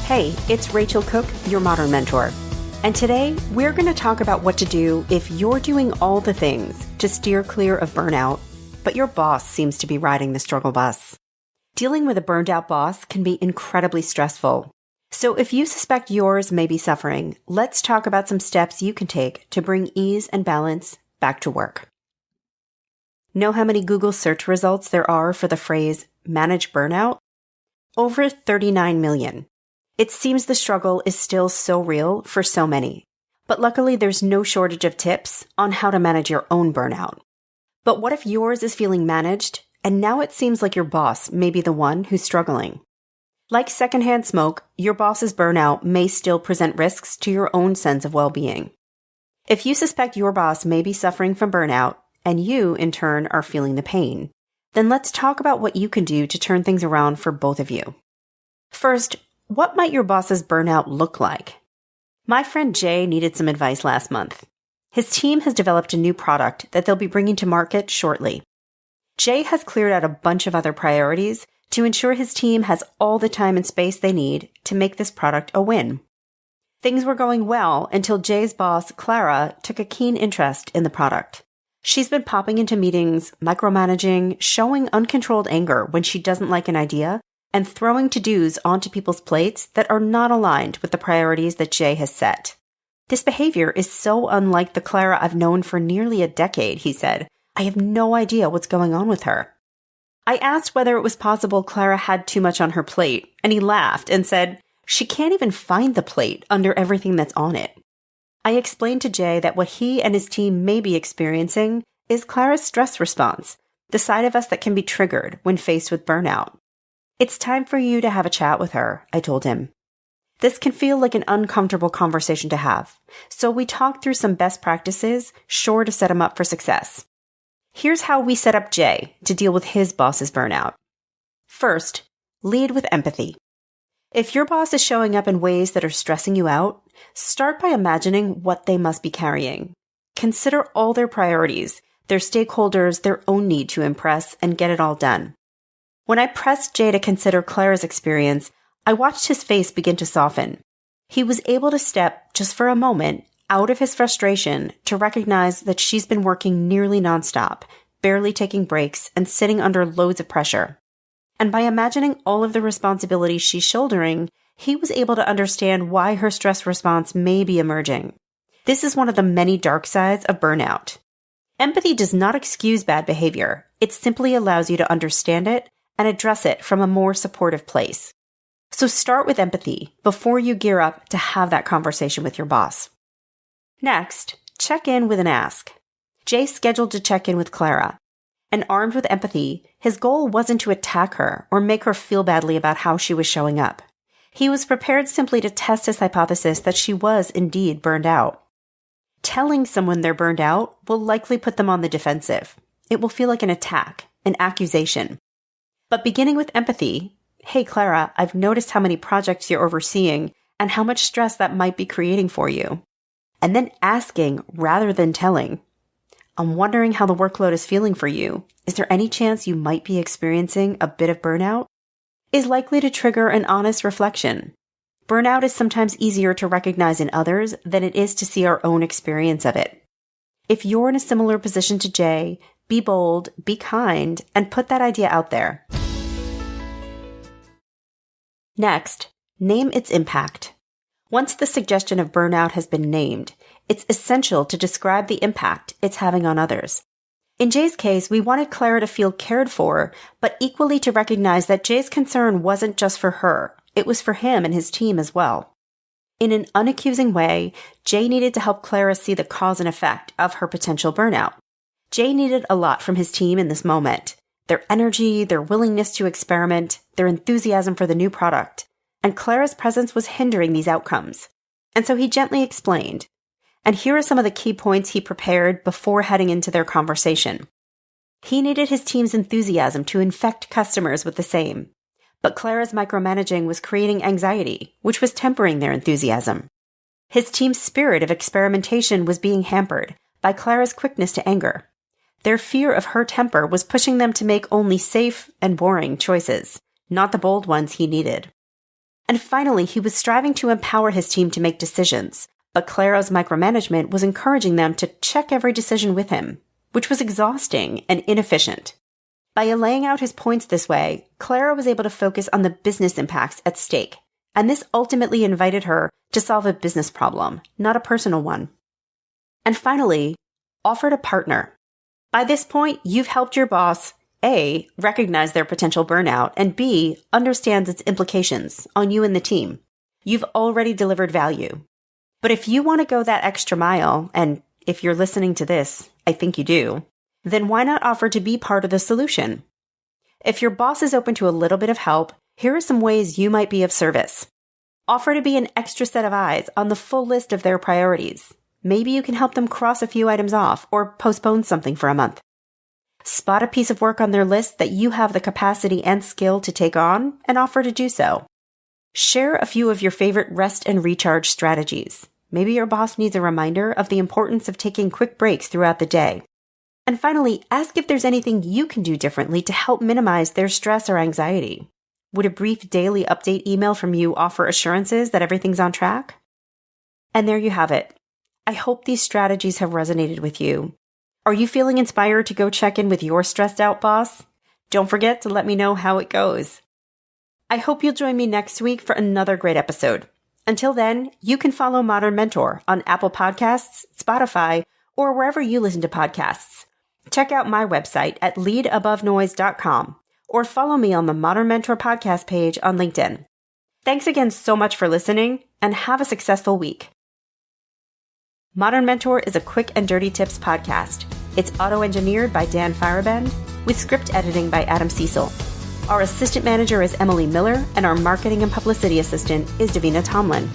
Hey, it's Rachel Cooke, your modern mentor. And today, we're going to talk about what to do if you're doing all the things to steer clear of burnout, but your boss seems to be riding the struggle bus. Dealing with a burned out boss can be incredibly stressful. So if you suspect yours may be suffering, let's talk about some steps you can take to bring ease and balance back to work. Know how many Google search results there are for the phrase manage burnout? Over 39 million. It seems the struggle is still so real for so many, but luckily there's no shortage of tips on how to manage your own burnout. But what if yours is feeling managed, and now it seems like your boss may be the one who's struggling? Like secondhand smoke, your boss's burnout may still present risks to your own sense of well-being. If you suspect your boss may be suffering from burnout, and you, in turn, are feeling the pain, then let's talk about what you can do to turn things around for both of you. First, what might your boss's burnout look like? My friend Jay needed some advice last month. His team has developed a new product that they'll be bringing to market shortly. Jay has cleared out a bunch of other priorities to ensure his team has all the time and space they need to make this product a win. Things were going well until Jay's boss, Clara, took a keen interest in the product. She's been popping into meetings, micromanaging, showing uncontrolled anger when she doesn't like an idea, and throwing to-dos onto people's plates that are not aligned with the priorities that Jay has set. This behavior is so unlike the Clara I've known for nearly a decade, he said. I have no idea what's going on with her. I asked whether it was possible Clara had too much on her plate, and he laughed and said, she can't even find the plate under everything that's on it. I explained to Jay that what he and his team may be experiencing is Clara's stress response, the side of us that can be triggered when faced with burnout. It's time for you to have a chat with her, I told him. This can feel like an uncomfortable conversation to have, so we talked through some best practices sure to set him up for success. Here's how we set up Jay to deal with his boss's burnout. First, lead with empathy. If your boss is showing up in ways that are stressing you out, start by imagining what they must be carrying. Consider all their priorities, their stakeholders, their own need to impress and get it all done. When I pressed Jay to consider Clara's experience, I watched his face begin to soften. He was able to step, just for a moment, out of his frustration to recognize that she's been working nearly nonstop, barely taking breaks, and sitting under loads of pressure. And by imagining all of the responsibilities she's shouldering, he was able to understand why her stress response may be emerging. This is one of the many dark sides of burnout. Empathy does not excuse bad behavior. It simply allows you to understand it and address it from a more supportive place. So start with empathy before you gear up to have that conversation with your boss. Next, check in with an ask. Jay scheduled to check in with Clara. And armed with empathy, his goal wasn't to attack her or make her feel badly about how she was showing up. He was prepared simply to test his hypothesis that she was indeed burned out. Telling someone they're burned out will likely put them on the defensive. It will feel like an attack, an accusation. But beginning with empathy, hey Clara, I've noticed how many projects you're overseeing and how much stress that might be creating for you. And then asking rather than telling. I'm wondering how the workload is feeling for you. Is there any chance you might be experiencing a bit of burnout? Is likely to trigger an honest reflection. Burnout is sometimes easier to recognize in others than it is to see our own experience of it. If you're in a similar position to Jay, be bold, be kind, and put that idea out there. Next, name its impact. Once the suggestion of burnout has been named, it's essential to describe the impact it's having on others. In Jay's case, we wanted Clara to feel cared for, but equally to recognize that Jay's concern wasn't just for her, it was for him and his team as well. In an unaccusing way, Jay needed to help Clara see the cause and effect of her potential burnout. Jay needed a lot from his team in this moment. Their energy, their willingness to experiment, their enthusiasm for the new product. And Clara's presence was hindering these outcomes. And so he gently explained. And here are some of the key points he prepared before heading into their conversation. He needed his team's enthusiasm to infect customers with the same. But Clara's micromanaging was creating anxiety, which was tempering their enthusiasm. His team's spirit of experimentation was being hampered by Clara's quickness to anger. Their fear of her temper was pushing them to make only safe and boring choices, not the bold ones he needed. And finally, he was striving to empower his team to make decisions, but Claro's micromanagement was encouraging them to check every decision with him, which was exhausting and inefficient. By laying out his points this way, Clara was able to focus on the business impacts at stake, and this ultimately invited her to solve a business problem, not a personal one. And finally, offer to partner. By this point, you've helped your boss A, recognize their potential burnout, and B, understands its implications on you and the team. You've already delivered value. But if you want to go that extra mile, and if you're listening to this, I think you do, then why not offer to be part of the solution? If your boss is open to a little bit of help, here are some ways you might be of service. Offer to be an extra set of eyes on the full list of their priorities. Maybe you can help them cross a few items off or postpone something for a month. Spot a piece of work on their list that you have the capacity and skill to take on and offer to do so. Share a few of your favorite rest and recharge strategies. Maybe your boss needs a reminder of the importance of taking quick breaks throughout the day. And finally, ask if there's anything you can do differently to help minimize their stress or anxiety. Would a brief daily update email from you offer assurances that everything's on track? And there you have it. I hope these strategies have resonated with you. Are you feeling inspired to go check in with your stressed out boss? Don't forget to let me know how it goes. I hope you'll join me next week for another great episode. Until then, you can follow Modern Mentor on Apple Podcasts, Spotify, or wherever you listen to podcasts. Check out my website at leadabovenoise.com or follow me on the Modern Mentor podcast page on LinkedIn. Thanks again so much for listening and have a successful week. Modern Mentor is a quick and dirty tips podcast. It's auto-engineered by Dan Firebend with script editing by Adam Cecil. Our assistant manager is Emily Miller and our marketing and publicity assistant is Davina Tomlin.